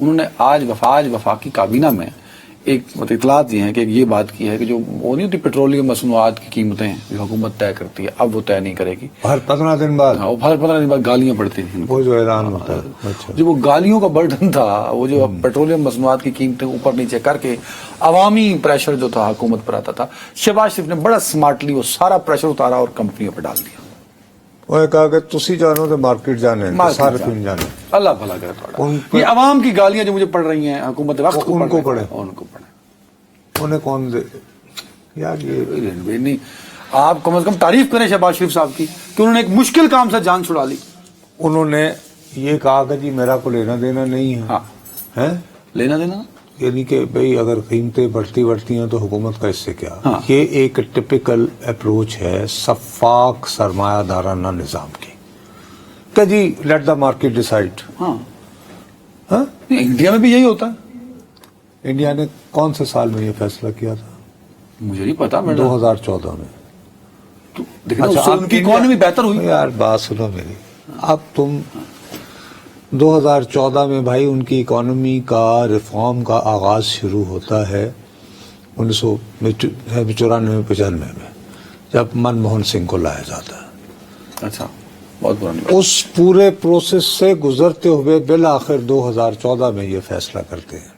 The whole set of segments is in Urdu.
انہوں نے آج وفاقی کابینہ میں ایک اطلاعات دی ہیں کہ یہ بات کی ہے کہ جو وہ نہیں ہوتی پیٹرولیم مصنوعات کی قیمتیں جو حکومت طے کرتی ہے اب وہ طے نہیں کرے گی. ہر 15 دن بعد ہر 15 دن بعد گالیاں پڑتی تھیں وہ جو اعلان ہوتا ہے. اچھا. جو وہ گالیوں کا برڈن تھا وہ جو پیٹرولیم مصنوعات کی قیمتیں اوپر نیچے کر کے عوامی پریشر جو تھا حکومت پر آتا تھا, شہباز شریف نے بڑا سمارٹلی وہ سارا پریشر اتارا اور کمپنیوں پہ ڈال دیا. وہ کہا کہ تسی جانو تو مارکیٹ جانے صارفین جانے. اللہ بھلا کرے تھوڑا. یہ عوام کی گالیاں جو مجھے پڑ رہی ہیں حکومت وقت کو ان کو پڑھے انہیں کون دے یار. یہ نہیں, آپ کم از کم تعریف کریں شہباز شریف صاحب کی کہ انہوں نے ایک مشکل کام سے جان چھڑا لی. انہوں نے یہ کہا کہ جی میرا کو لینا دینا نہیں ہے. ہاں لینا دینا یعنی کہ بھئی اگر قیمتیں بڑھتی ہیں تو حکومت کا اس سے کیا. یہ ایک ٹپیکل اپروچ ہے شفاف سرمایہ دارانہ نظام کی کہ ji let the market decide. India میں بھی یہی ہوتا ہے. انڈیا نے کون سے سال میں یہ فیصلہ کیا تھا؟ مجھے نہیں پتا. 2014 میں. اچھا ان کی اکانومی بہتر ہوئی. یار بات سنو میری. اب تم 2014 میں بھائی ان کی اکانومی کا ریفارم کا آغاز شروع ہوتا ہے 1994-95 میں جب منموہن سنگھ کو لایا جاتا ہے. اچھا بہت پرانی. اس پورے پروسیس سے گزرتے ہوئے بالآخر 2014 میں یہ فیصلہ کرتے ہیں.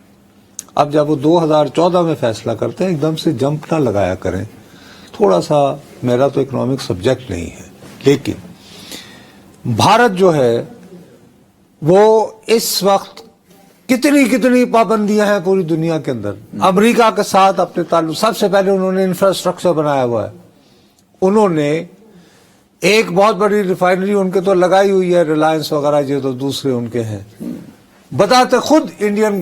اب جب وہ 2014 میں فیصلہ کرتے ہیں ایک دم سے جمپ نہ لگایا کریں. تھوڑا سا میرا تو اکنامک سبجیکٹ نہیں ہے لیکن بھارت جو ہے وہ اس وقت کتنی پابندیاں ہیں پوری دنیا کے اندر. امریکہ کے ساتھ اپنے تعلق سب سے پہلے انہوں نے انفراسٹرکچر بنایا ہوا ہے. انہوں نے ایک بہت بڑی ریفائنری ان کے تو لگائی ہوئی ہے ریلائنس وغیرہ جو تو دوسرے ان کے ہیں. بتاتے خود انڈین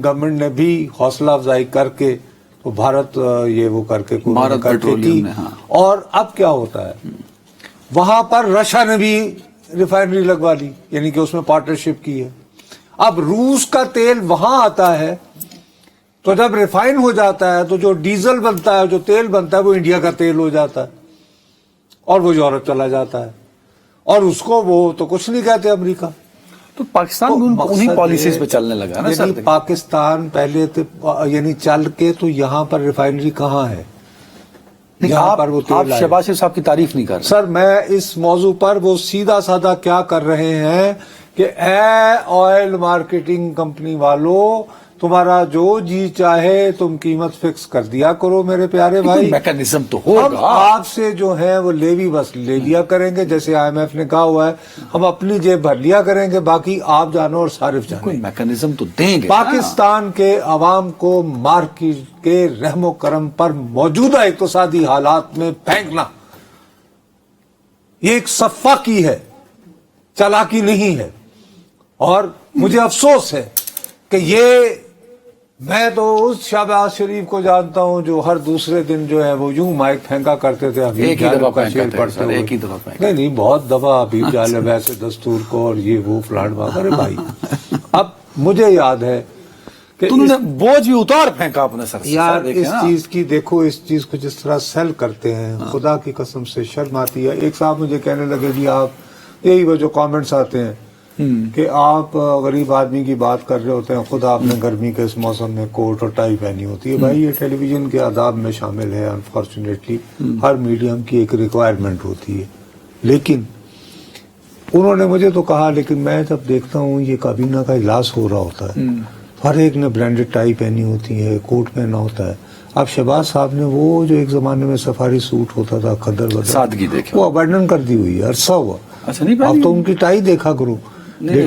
گورنمنٹ نے بھی حوصلہ افزائی کر کے تو بھارت یہ وہ کر کے کی. اور اب کیا ہوتا ہے وہاں پر رشیا نے بھی ریفائنری لگوا لی یعنی کہ اس میں پارٹنرشپ کی ہے. اب روس کا تیل وہاں آتا ہے تو جب ریفائن ہو جاتا ہے تو جو ڈیزل بنتا ہے جو تیل بنتا ہے وہ انڈیا کا تیل ہو جاتا ہے اور وہ یورپ چلا جاتا ہے اور اس کو وہ تو کچھ نہیں کہتے امریکہ. تو پاکستان انہی پالیسیز پہ چلنے لگا نا سر. پاکستان پہلے یعنی چل کے تو یہاں پر ریفائنری کہاں ہے. آپ شہباز شریف صاحب کی تعریف نہیں کر رہے سر. میں اس موضوع پر وہ سیدھا سادہ کیا کر رہے ہیں کہ اے آئل مارکیٹنگ کمپنی والو تمہارا جو جی چاہے تم قیمت فکس کر دیا کرو میرے پیارے بھائی. میکانزم تو ہوگا. ہم آپ سے جو ہے وہ لیوی بس لے لیا کریں گے جیسے آئی ایم ایف نے کہا ہوا ہے. ہم اپنی جیب بھر لیا کریں گے باقی آپ جانو اور صارف جانو. کوئی میکانزم تو دیں گے. پاکستان کے عوام کو مارکیٹ کے رحم و کرم پر موجودہ اقتصادی حالات میں پھینکنا یہ ایک سفاکی ہے, چالاکی نہیں ہے. اور مجھے افسوس ہے کہ یہ میں تو اس شہباز شریف کو جانتا ہوں جو ہر دوسرے دن جو ہے وہ یوں مائک پھینکا کرتے تھے. ایک ہی دفعہ نہیں بہت دفعہ ابھی جالب ایسے دستور کو اور یہ وہ فلان وغیرہ بھائی. اب مجھے یاد ہے کہ تم نے بوجھ بھی اتار پھینکا اپنے سر سے. یار اس چیز کی دیکھو اس چیز کو جس طرح سیل کرتے ہیں خدا کی قسم سے شرم آتی ہے. ایک صاحب مجھے کہنے لگے جی آپ یہی وہ جو کامنٹس آتے ہیں کہ آپ غریب آدمی کی بات کر رہے ہوتے ہیں خود آپ نے گرمی کے اس موسم میں کوٹ اور ٹائی پہنی ہوتی ہے. بھائی یہ ٹیلی ویژن کے آداب میں شامل ہے. انفارچونیٹلی ہر میڈیم کی ایک ریکوائرمنٹ ہوتی ہے. لیکن انہوں نے مجھے تو کہا لیکن میں جب دیکھتا ہوں یہ کابینہ کا اجلاس ہو رہا ہوتا ہے ہر ایک نے برانڈڈ ٹائی پہنی ہوتی ہے کوٹ پہنا ہوتا ہے. اب شہباز صاحب نے وہ جو ایک زمانے میں سفاری سوٹ ہوتا تھا خدر سادگی دیکھا وہ ابنڈن کر دی ہوئی ہے عرصہ ہوا. اچھا نہیں اب تو ان کی ٹائی دیکھا کرو.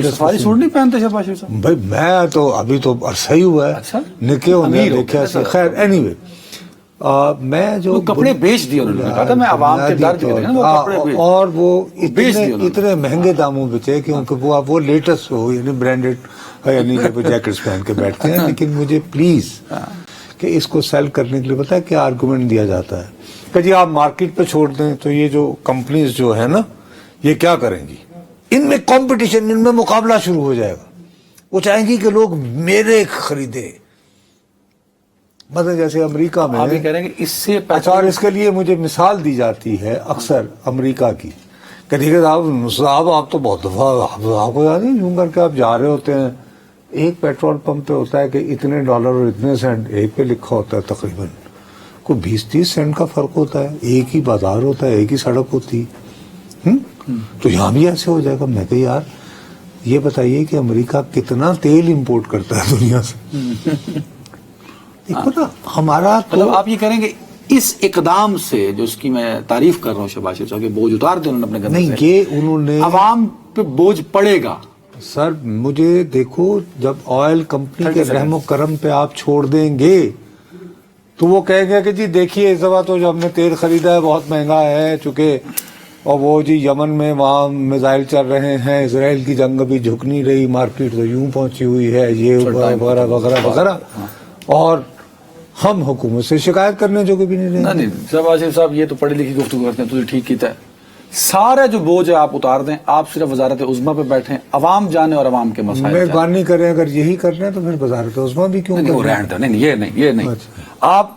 سفاری سوٹ نہیں پہنتے شہباز شریف صاحب. بھائی میں تو ابھی تو عرصہ ہی ہوا ہے نکے ہونے دیکھا سے. خیر اینی وے میں جو کپڑے بیچ دیے انہوں نے کہا تھا میں عوام کے در جو ہے نا اور وہ اتنے مہنگے داموں بچے کیونکہ وہ لیٹسٹ ہو یعنی برانڈڈ یعنی جیکٹس پہن کے بیٹھتے ہیں. لیکن مجھے پلیز کہ اس کو سیل کرنے کے لیے پتا ہے کیا آرگومنٹ دیا جاتا ہے کہ جی آپ مارکیٹ پہ چھوڑ دیں تو یہ جو کمپنیز جو ہے نا یہ کیا کریں گی ان میں کمپٹیشن ان میں مقابلہ شروع ہو جائے گا. وہ چاہیں گی کہ لوگ میرے خریدے. مطلب جیسے امریکہ میں آپ یہ کہہ رہے ہیں کہ اس سے اور اس کے لیے مجھے مثال دی جاتی ہے اکثر امریکہ کی کہ دیکھیے صاحب آپ تو بہت دفعہ آپ کو یاد نہیں، یوں کر کے آپ جا رہے ہوتے ہیں، ایک پیٹرول پمپ پہ ہوتا ہے کہ اتنے ڈالر اور اتنے سینٹ، ایک پہ لکھا ہوتا ہے تقریباً کوئی 20-30 سینٹ کا فرق ہوتا ہے، ایک ہی بازار ہوتا ہے، ایک ہی سڑک ہوتی ہے۔ تو یہاں بھی ایسے ہو جائے گا۔ میں کہ یار یہ بتائیے کہ امریکہ کتنا تیل امپورٹ کرتا ہے دنیا سے؟ دیکھو نا ہمارا مطلب تو آپ یہ کریں گے اس اقدام سے جو اس کی میں تعریف کر رہا ہوں شہباز شریف صاحب کے بوجھ اتار دیں انہوں نے اپنے نہیں، گھر سے، یہ انہوں نے عوام پہ بوجھ پڑے گا۔ سر مجھے دیکھو، جب آئل کمپنی کے 30 رحم و کرم پہ آپ چھوڑ دیں گے تو وہ کہیں گے کہ جی دیکھیے اس دفعہ تو جو ہم نے تیل خریدا ہے بہت مہنگا ہے، چونکہ اور وہ جی یمن میں وہاں میزائل چل رہے ہیں، اسرائیل کی جنگ ابھی جھک نہیں رہی، مارکیٹ تو یوں پہنچی ہوئی ہے، یہ وغیرہ وغیرہ وغیرہ، اور ہم حکومت سے شکایت کرنے جو بھی نہیں رہے۔ نہیں شہباز شریف صاحب یہ تو پڑھی لکھی گفتگو کرتے ہیں، تو ٹھیک کیتا ہے، سارے جو بوجھ ہے آپ اتار دیں، آپ صرف وزارت عظمیٰ پہ بیٹھیں، عوام جانے اور عوام کے مسائل جانیں۔ مہربانی کریں، اگر یہی کرنا ہے تو پھر وزارت عظمیٰ بھی کیوں نہیں وہ کریں؟ رہن دیں، نہیں یہ نہیں اچھا۔ آپ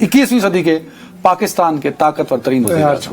21ویں صدی کے پاکستان کے طاقتور ترین وزیر یار اعظم